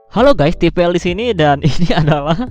Halo guys, TPL di sini dan ini adalah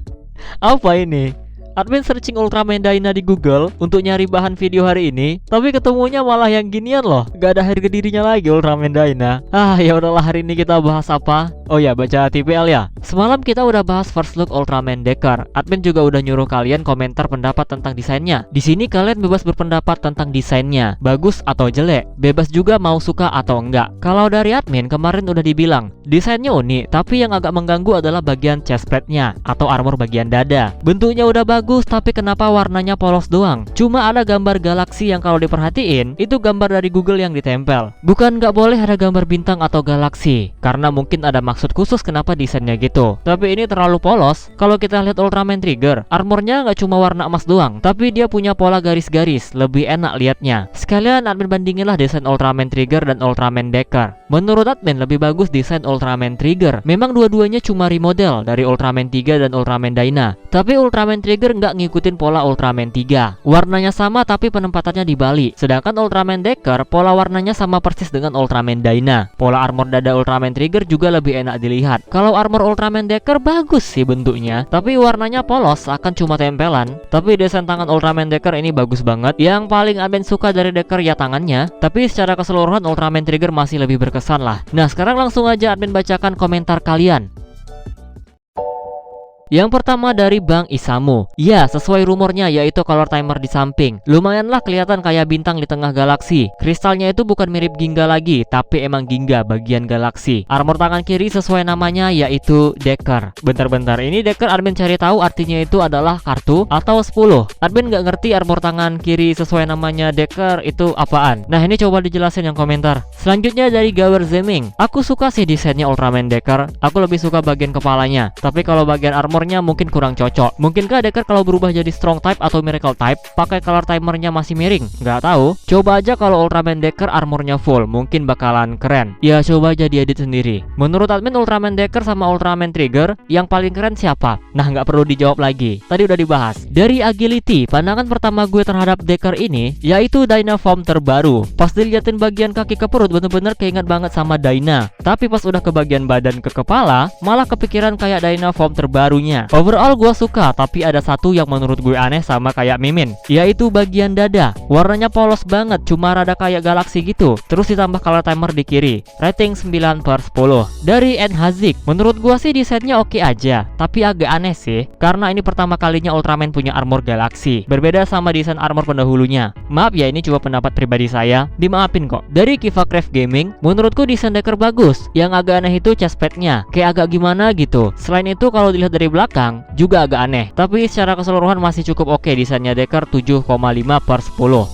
apa ini? Admin searching Ultraman Dyna di Google untuk nyari bahan video hari ini, tapi ketemunya malah yang ginian loh. Gak ada harga dirinya lagi Ultraman Dyna. Ya udahlah, hari ini kita bahas apa? Oh ya, baca TPL ya. Semalam kita udah bahas first look Ultraman Decker. Admin juga udah nyuruh kalian komentar pendapat tentang desainnya. Di sini kalian bebas berpendapat tentang desainnya, bagus atau jelek. Bebas juga mau suka atau enggak. Kalau dari admin kemarin udah dibilang, desainnya unik, tapi yang agak mengganggu adalah bagian chest plate-nya atau armor bagian dada. Bentuknya udah bagus, tapi kenapa warnanya polos doang? Cuma ada gambar galaksi yang kalau diperhatiin, itu gambar dari Google yang ditempel. Bukan nggak boleh ada gambar bintang atau galaksi, karena mungkin ada maksud khusus kenapa desainnya gitu. Tapi ini terlalu polos. Kalau kita lihat Ultraman Trigger, armornya nggak cuma warna emas doang, tapi dia punya pola garis-garis, lebih enak liatnya. Sekalian admin bandinginlah desain Ultraman Trigger dan Ultraman Decker. Menurut admin lebih bagus desain Ultraman Trigger. Memang dua-duanya cuma remodel dari Ultraman 3 dan Ultraman Dyna. Tapi Ultraman Trigger nggak ngikutin pola Ultraman 3. Warnanya sama tapi penempatannya dibalik. Sedangkan Ultraman Decker pola warnanya sama persis dengan Ultraman Dyna. Pola armor dada Ultraman Trigger juga lebih enak dilihat. Kalau armor Ultraman Decker bagus sih bentuknya, tapi warnanya polos, akan cuma tempelan. Tapi desain tangan Ultraman Decker ini bagus banget. Yang paling admin suka dari Decker ya tangannya, tapi secara keseluruhan Ultraman Trigger masih lebih berkesan lah. Nah, sekarang langsung aja admin bacakan komentar kalian. Yang pertama dari Bang Isamu. Ya, sesuai rumornya yaitu color timer di samping. Lumayanlah kelihatan kayak bintang di tengah galaksi. Kristalnya itu bukan mirip Ginga lagi, tapi emang Ginga bagian galaksi. Armor tangan kiri sesuai namanya yaitu Decker. Bentar-bentar, ini Decker admin cari tahu artinya itu adalah kartu atau 10. Admin nggak ngerti armor tangan kiri sesuai namanya Decker itu apaan. Nah, ini coba dijelasin yang komentar. Selanjutnya dari Gawer Zeming. Aku suka sih desainnya Ultraman Decker. Aku lebih suka bagian kepalanya. Tapi kalau bagian armornya mungkin kurang cocok. Mungkinkah Decker kalau berubah jadi strong type atau miracle type pakai color timernya masih miring? Nggak tahu. Coba aja kalau Ultraman Decker armornya full, mungkin bakalan keren. Ya coba aja diedit sendiri. Menurut admin Ultraman Decker sama Ultraman Trigger yang paling keren siapa? Nah, nggak perlu dijawab lagi. Tadi udah dibahas. Dari Agility, pandangan pertama gue terhadap Decker ini yaitu Dyna form terbaru. Pas diliatin bagian kaki ke perut bener-bener keinget banget sama Dyna. Tapi pas udah ke bagian badan ke kepala, malah kepikiran kayak Dyna form terbarunya. Overall gue suka, tapi ada satu yang menurut gue aneh sama kayak Mimin, yaitu bagian dada. Warnanya polos banget, cuma rada kayak galaksi gitu. Terus ditambah color timer di kiri. Rating 9/10. Dari Enhazik, menurut gue sih desainnya oke aja, tapi agak aneh sih, karena ini pertama kalinya Ultraman punya armor galaksi. Berbeda sama desain armor pendahulunya. Maaf ya, ini cuma pendapat pribadi saya, dimaafin kok. Dari Kiva Craft Gaming, menurutku desain Decker bagus. Yang agak aneh itu chest plate-nya, kayak agak gimana gitu. Selain itu kalau dilihat dari belakang juga agak aneh, tapi secara keseluruhan masih cukup oke desainnya Decker 7,5/10.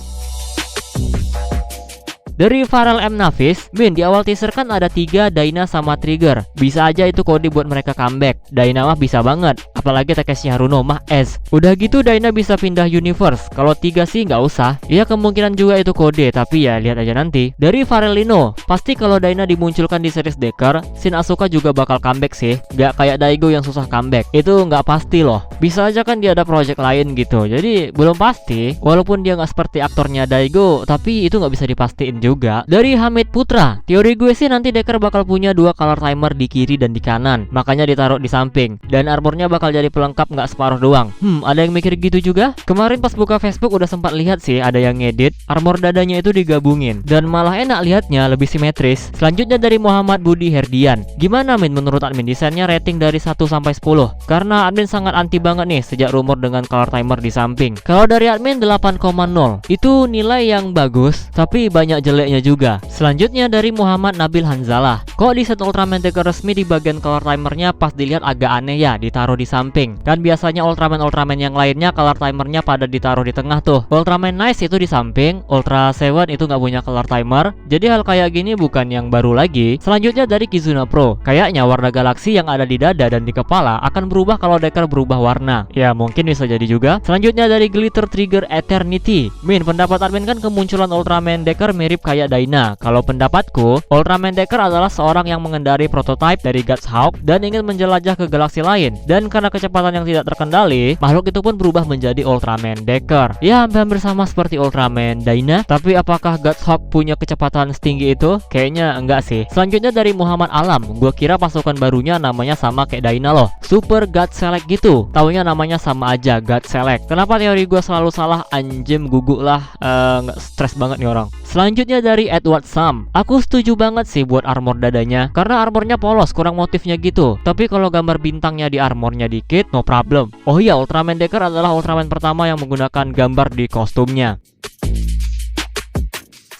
Dari Farel M. Nafis, Min, di awal teaser kan ada 3 Dyna sama Trigger. Bisa aja itu kode buat mereka comeback. Dyna mah bisa banget, apalagi Takeshi Haruno mah S. Udah gitu Dyna bisa pindah universe. Kalau 3 sih nggak usah. Ya kemungkinan juga itu kode, tapi ya lihat aja nanti. Dari Farel Lino, pasti kalau Dyna dimunculkan di series Decker, Shin Asuka juga bakal comeback sih. Gak kayak Daigo yang susah comeback. Itu nggak pasti loh. Bisa aja kan dia ada project lain gitu. Jadi belum pasti. Walaupun dia nggak seperti aktornya Daigo, tapi itu nggak bisa dipastiin juga. Dari Hamid Putra, teori gue sih nanti Decker bakal punya 2 color timer di kiri dan di kanan, makanya ditaruh di samping. Dan armornya bakal jadi pelengkap nggak separuh doang. Ada yang mikir gitu juga? Kemarin pas buka Facebook udah sempat lihat sih ada yang ngedit armor dadanya itu digabungin, dan malah enak lihatnya, lebih simetris. Selanjutnya dari Muhammad Budi Herdian. Gimana Min menurut admin desainnya? Rating dari 1/10. Karena admin sangat anti banget nih sejak rumor dengan color timer di samping. Kalau dari admin 8,0. Itu nilai yang bagus, tapi banyak jeleknya juga. Selanjutnya dari Muhammad Nabil Hanzalah. Kok desain Ultraman Decker resmi di bagian color timernya pas dilihat agak aneh ya, ditaruh di samping. Kan biasanya Ultraman yang lainnya color timernya pada ditaruh di tengah tuh. Ultraman Nice itu di samping, Ultra Seven itu nggak punya color timer. Jadi hal kayak gini bukan yang baru lagi. Selanjutnya dari Kizuna Pro. Kayaknya warna galaksi yang ada di dada dan di kepala akan berubah kalau Decker berubah warna. Ya mungkin bisa jadi juga. Selanjutnya dari Glitter Trigger Eternity. Min, pendapat admin kan kemunculan Ultraman Decker mirip kayak Dyna. Kalau pendapatku, Ultraman Decker adalah seorang yang mengendari prototipe dari Guts Hawk dan ingin menjelajah ke galaksi lain. Dan karena kecepatan yang tidak terkendali, makhluk itu pun berubah menjadi Ultraman Decker. Ya, hampir sama seperti Ultraman Dyna, tapi apakah Guts Hawk punya kecepatan setinggi itu? Kayaknya enggak sih. Selanjutnya dari Muhammad Alam, gue kira pasukan barunya namanya sama kayak Dyna loh, Super God Select gitu. Taunya namanya sama aja, God Select. Kenapa teori gue selalu salah? Anjem guguk lah. Nggak stres banget nih orang. Selanjutnya dari Edward Sam, aku setuju banget sih buat armor dadanya, karena armornya polos, kurang motifnya gitu. Tapi kalau gambar bintangnya di armornya dikit, no problem. Oh iya, Ultraman Decker adalah Ultraman pertama yang menggunakan gambar di kostumnya.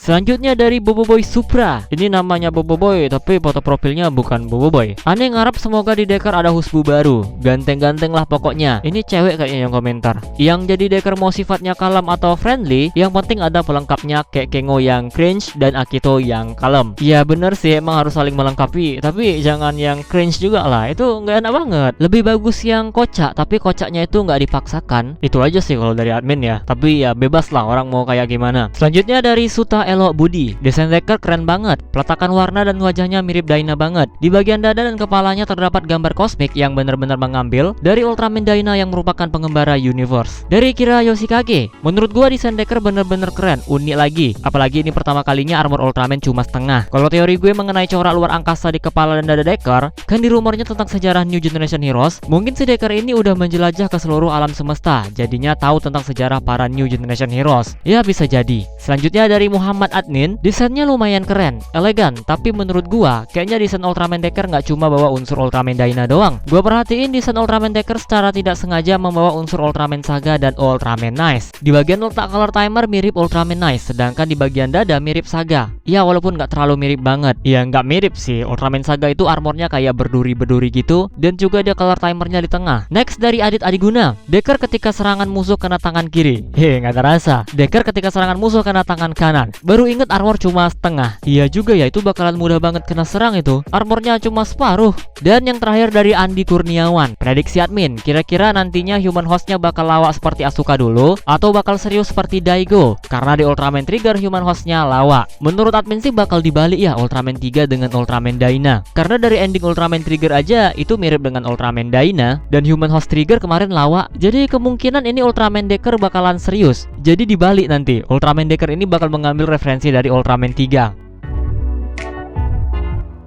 Selanjutnya dari Boboiboy Supra. Ini namanya Boboiboy, tapi foto profilnya bukan Boboiboy. Aneh ngarep semoga di Decker ada husbu baru. Ganteng-ganteng lah pokoknya. Ini cewek kayaknya yang komentar. Yang jadi Decker mau sifatnya kalem atau friendly, yang penting ada pelengkapnya kayak Kengo yang cringe dan Akito yang kalem. Ya bener sih, emang harus saling melengkapi, tapi jangan yang cringe juga lah. Itu nggak enak banget. Lebih bagus yang kocak, tapi kocaknya itu nggak dipaksakan. Itu aja sih kalau dari admin ya. Tapi ya bebas lah orang mau kayak gimana. Selanjutnya dari Suta Elok Budi. Desain Decker keren banget. Peletakan warna dan wajahnya mirip Dyna banget. Di bagian dada dan kepalanya terdapat gambar kosmik yang benar-benar mengambil dari Ultraman Dyna yang merupakan pengembara universe. Dari Kira Yoshikage, menurut gua desain Decker bener-bener keren, unik lagi. Apalagi ini pertama kalinya armor Ultraman cuma setengah. Kalau teori gue mengenai corak luar angkasa di kepala dan dada Decker, kan di rumornya tentang sejarah New Generation Heroes, mungkin si Decker ini udah menjelajah ke seluruh alam semesta, jadinya tahu tentang sejarah para New Generation Heroes. Ya bisa jadi. Selanjutnya dari Muhammad Adnin, desainnya lumayan keren, elegan, tapi menurut gua kayaknya desain Ultraman Decker nggak cuma bawa unsur Ultraman Dyna doang. Gua perhatiin desain Ultraman Decker secara tidak sengaja membawa unsur Ultraman Saga dan Ultraman Nice. Di bagian letak color timer mirip Ultraman Nice, sedangkan di bagian dada mirip Saga. Ya walaupun nggak terlalu mirip banget. Ya nggak mirip sih, Ultraman Saga itu armornya kayak berduri-berduri gitu, dan juga dia color timernya di tengah. Next dari Adit Adiguna, Decker ketika serangan musuh kena tangan kiri. Nggak terasa. Decker ketika serangan musuh kena tangan kanan. Baru inget armor cuma setengah. Iya juga ya, itu bakalan mudah banget kena serang itu. Armornya cuma separuh. Dan yang terakhir dari Andi Kurniawan, prediksi admin, kira-kira nantinya human hostnya bakal lawak seperti Asuka dulu atau bakal serius seperti Daigo? Karena di Ultraman Trigger human hostnya lawak. Menurut admin sih bakal dibalik ya Ultraman 3 dengan Ultraman Dyna. Karena dari ending Ultraman Trigger aja itu mirip dengan Ultraman Dyna, dan human host Trigger kemarin lawak. Jadi kemungkinan ini Ultraman Decker bakalan serius. Jadi dibalik nanti, Ultraman Decker ini bakal mengambil referensi dari Ultraman 3.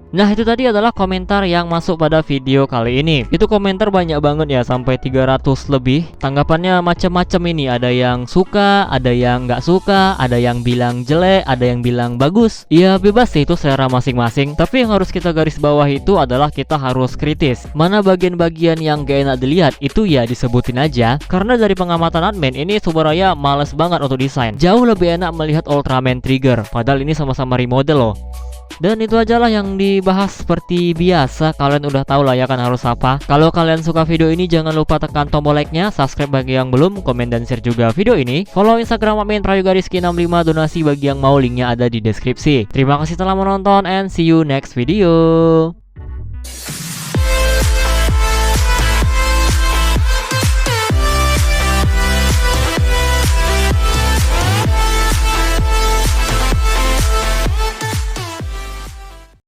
Nah itu tadi adalah komentar yang masuk pada video kali ini. Itu komentar banyak banget ya, sampai 300 lebih. Tanggapannya macam-macam ini. Ada yang suka, ada yang nggak suka, ada yang bilang jelek, ada yang bilang bagus. Ya bebas sih, itu selera masing-masing. Tapi yang harus kita garis bawah itu adalah kita harus kritis. Mana bagian-bagian yang gak enak dilihat itu ya disebutin aja. Karena dari pengamatan admin ini Subaraya males banget untuk desain. Jauh lebih enak melihat Ultraman Trigger, padahal ini sama-sama remodel loh. Dan itu aja lah yang dibahas. Seperti biasa, kalian udah tahu lah ya kan harus apa. Kalau kalian suka video ini jangan lupa tekan tombol like-nya, subscribe bagi yang belum, komen dan share juga video ini. Follow Instagram admin Prayogariski65, donasi bagi yang mau, linknya ada di deskripsi. Terima kasih telah menonton and see you next video.